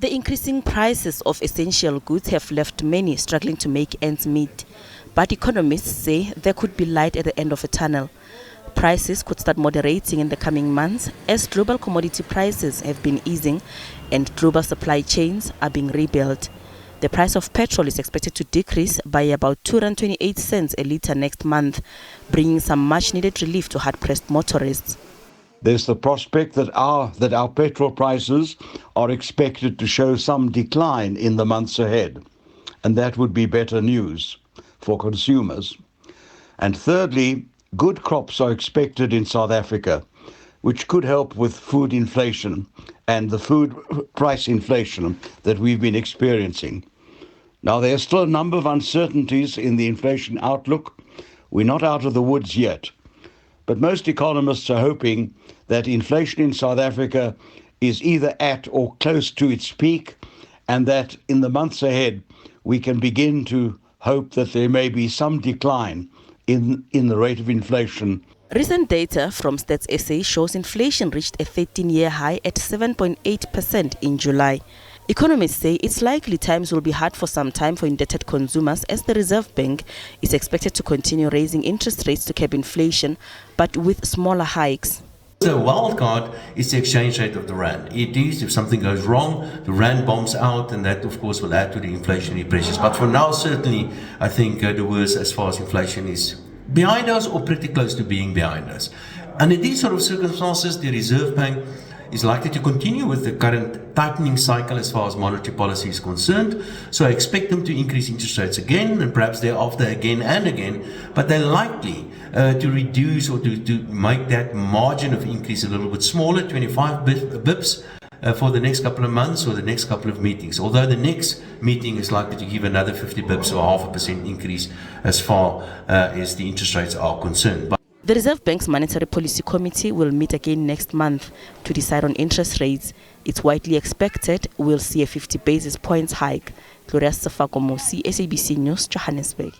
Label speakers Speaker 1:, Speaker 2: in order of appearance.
Speaker 1: The increasing prices of essential goods have left many struggling to make ends meet. But economists say there could be light at the end of a tunnel. Prices could start moderating in the coming months as global commodity prices have been easing and global supply chains are being rebuilt. The price of petrol is expected to decrease by about 228 cents a litre next month, bringing some much-needed relief to hard-pressed motorists.
Speaker 2: There's the prospect that our petrol prices are expected to show some decline in the months ahead, and that would be better news for consumers. And thirdly, good crops are expected in South Africa, which could help with food inflation and the food price inflation that we've been experiencing. Now, there are still a number of uncertainties in the inflation outlook. We're not out of the woods yet. But most economists are hoping that inflation in South Africa is either at or close to its peak, and that in the months ahead we can begin to hope that there may be some decline in the rate of inflation.
Speaker 1: Recent data from Stats SA shows inflation reached a 13-year high at 7.8% in July. Economists say it's likely times will be hard for some time for indebted consumers as the Reserve Bank is expected to continue raising interest rates to curb inflation, but with smaller hikes.
Speaker 3: The wild card is the exchange rate of the rand. It is, if something goes wrong, the rand bombs out, and that of course will add to the inflationary pressures. But for now, certainly, I think the worst as far as inflation is behind us or pretty close to being behind us. And in these sort of circumstances, the Reserve Bank is likely to continue with the current tightening cycle as far as monetary policy is concerned. So I expect them to increase interest rates again, and perhaps thereafter again and again, but they're likely to reduce or to make that margin of increase a little bit smaller, 25 bips for the next couple of months or the next couple of meetings. Although the next meeting is likely to give another 50 bips or 0.5% increase as far as the interest rates are concerned.
Speaker 1: The Reserve Bank's Monetary Policy Committee will meet again next month to decide on interest rates. It's widely expected we'll see a 50 basis points hike. Gloria Safakomosi, SABC News, Johannesburg.